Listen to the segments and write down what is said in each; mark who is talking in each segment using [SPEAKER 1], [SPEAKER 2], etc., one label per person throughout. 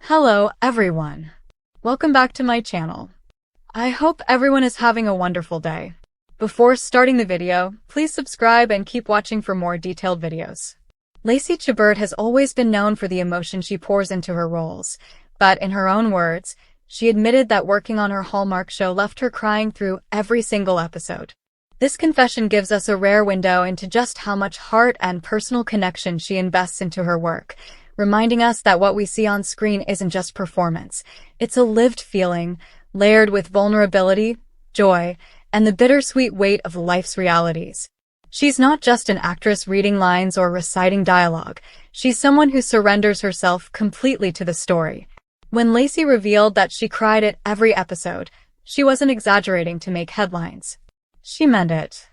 [SPEAKER 1] Hello, everyone. Welcome back to my channel. I hope everyone is having a wonderful day. Before starting the video, please subscribe and keep watching for more detailed videos. Lacey Chabert has always been known for the emotion she pours into her roles, but in her own words, she admitted that working on her Hallmark show left her crying through every single episode. This confession gives us a rare window into just how much heart and personal connection she invests into her work, reminding us that what we see on screen isn't just performance. It's a lived feeling, layered with vulnerability, joy, and the bittersweet weight of life's realities. She's not just an actress reading lines or reciting dialogue. She's someone who surrenders herself completely to the story. When Lacey revealed that she cried at every episode, she wasn't exaggerating to make headlines. She meant it.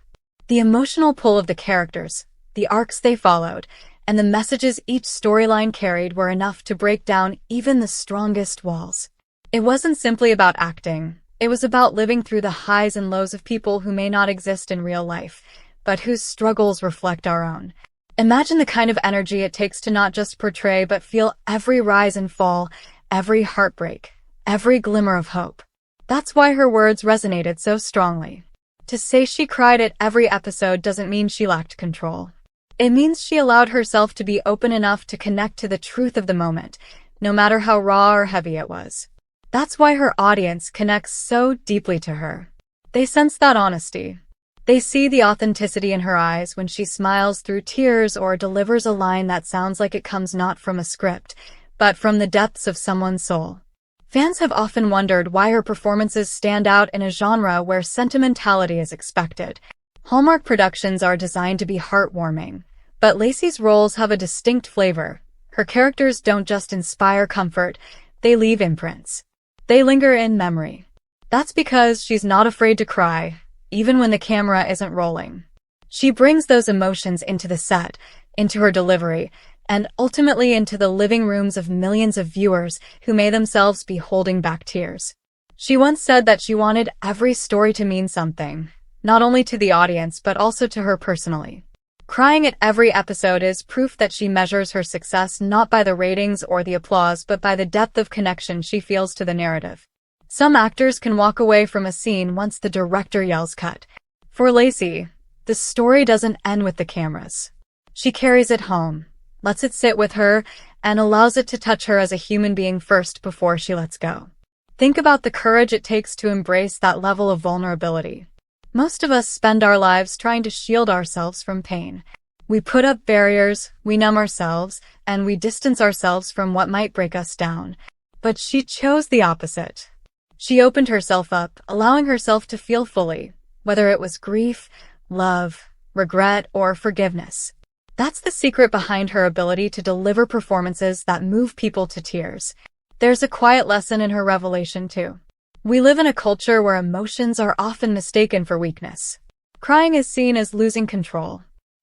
[SPEAKER 1] The emotional pull of the characters, the arcs they followed, and the messages each storyline carried were enough to break down even the strongest walls. It wasn't simply about acting. It was about living through the highs and lows of people who may not exist in real life, but whose struggles reflect our own. Imagine the kind of energy it takes to not just portray but feel every rise and fall, every heartbreak, every glimmer of hope. That's why her words resonated so strongly. To say she cried at every episode doesn't mean she lacked control. It means she allowed herself to be open enough to connect to the truth of the moment, no matter how raw or heavy it was. That's why her audience connects so deeply to her. They sense that honesty. They see the authenticity in her eyes when she smiles through tears or delivers a line that sounds like it comes not from a script, but from the depths of someone's soul. Fans have often wondered why her performances stand out in a genre where sentimentality is expected. Hallmark productions are designed to be heartwarming, but Lacey's roles have a distinct flavor. Her characters don't just inspire comfort, they leave imprints. They linger in memory. That's because she's not afraid to cry, even when the camera isn't rolling. She brings those emotions into the set, into her delivery, and ultimately into the living rooms of millions of viewers who may themselves be holding back tears. She once said that she wanted every story to mean something, not only to the audience but also to her personally. Crying at every episode is proof that she measures her success not by the ratings or the applause but by the depth of connection she feels to the narrative. Some actors can walk away from a scene once the director yells cut. For Lacey, the story doesn't end with the cameras. She carries it home, lets it sit with her, and allows it to touch her as a human being first before she lets go. Think about the courage it takes to embrace that level of vulnerability. Most of us spend our lives trying to shield ourselves from pain. We put up barriers, we numb ourselves, and we distance ourselves from what might break us down. But she chose the opposite. She opened herself up, allowing herself to feel fully, whether it was grief, love, regret, or forgiveness. That's the secret behind her ability to deliver performances that move people to tears. There's a quiet lesson in her revelation, too. We live in a culture where emotions are often mistaken for weakness. Crying is seen as losing control.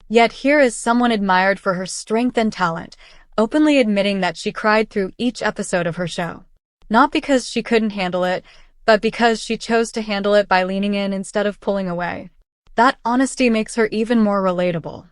[SPEAKER 1] Yet here is someone admired for her strength and talent, openly admitting that she cried through each episode of her show. Not because she couldn't handle it, but because she chose to handle it by leaning in instead of pulling away. That honesty makes her even more relatable.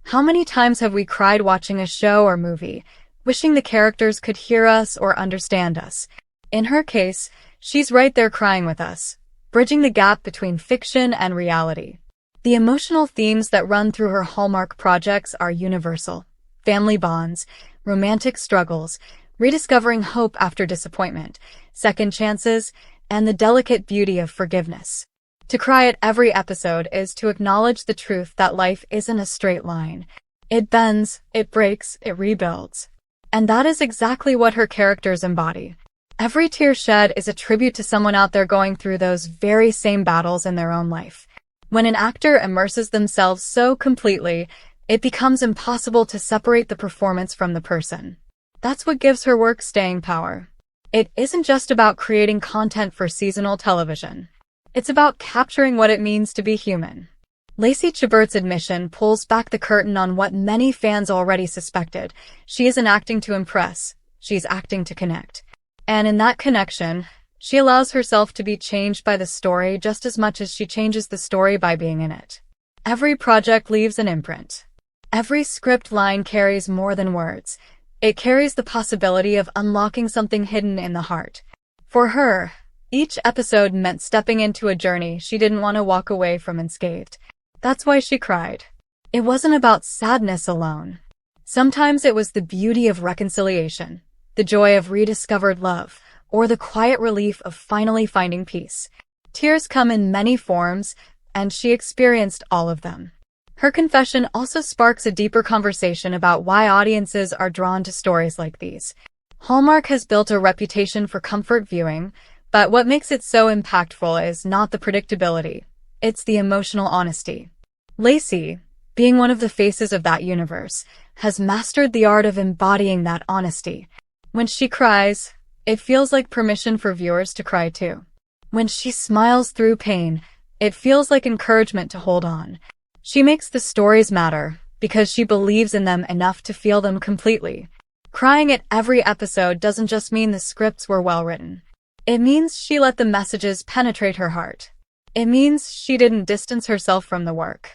[SPEAKER 1] How many times have we cried watching a show or movie, wishing the characters could hear us or understand us? In her case, she's right there crying with us, bridging the gap between fiction and reality. The emotional themes that run through her Hallmark projects are universal: family bonds, romantic struggles, rediscovering hope after disappointment, second chances, and the delicate beauty of forgiveness. To cry at every episode is to acknowledge the truth that life isn't a straight line. It bends, it breaks, it rebuilds. And that is exactly what her characters embody. Every tear shed is a tribute to someone out there going through those very same battles in their own life. When an actor immerses themselves so completely, it becomes impossible to separate the performance from the person. That's what gives her work staying power. It isn't just about creating content for seasonal television. It's about capturing what it means to be human. Lacey Chabert's admission pulls back the curtain on what many fans already suspected. She isn't acting to impress, she's acting to connect. And in that connection, she allows herself to be changed by the story just as much as she changes the story by being in it. Every project leaves an imprint. Every script line carries more than words. It carries the possibility of unlocking something hidden in the heart. For her, each episode meant stepping into a journey she didn't want to walk away from unscathed. That's why she cried. It wasn't about sadness alone. Sometimes it was the beauty of reconciliation, the joy of rediscovered love, or the quiet relief of finally finding peace. Tears come in many forms, and she experienced all of them. Her confession also sparks a deeper conversation about why audiences are drawn to stories like these. Hallmark has built a reputation for comfort viewing, but what makes it so impactful is not the predictability, it's the emotional honesty. Lacey, being one of the faces of that universe, has mastered the art of embodying that honesty. When she cries, it feels like permission for viewers to cry too. When she smiles through pain, it feels like encouragement to hold on. She makes the stories matter because she believes in them enough to feel them completely. Crying at every episode doesn't just mean the scripts were well written. It means she let the messages penetrate her heart. It means she didn't distance herself from the work.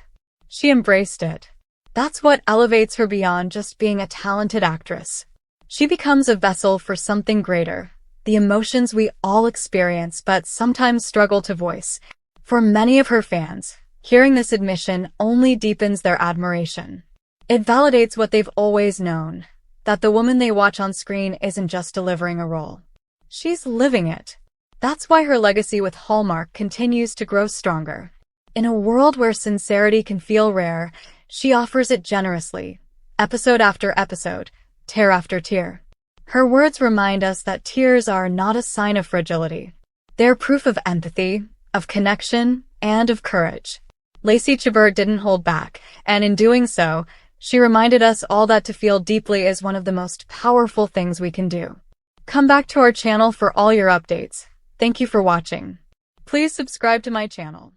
[SPEAKER 1] She embraced it. That's what elevates her beyond just being a talented actress. She becomes a vessel for something greater, the emotions we all experience but sometimes struggle to voice. For many of her fans, hearing this admission only deepens their admiration. It validates what they've always known, that the woman they watch on screen isn't just delivering a role. She's living it. That's why her legacy with Hallmark continues to grow stronger. In a world where sincerity can feel rare, she offers it generously, episode after episode, tear after tear. Her words remind us that tears are not a sign of fragility. They're proof of empathy, of connection, and of courage. Lacey Chabert didn't hold back, and in doing so, she reminded us all that to feel deeply is one of the most powerful things we can do. Come back to our channel for all your updates. Thank you for watching. Please subscribe to my channel.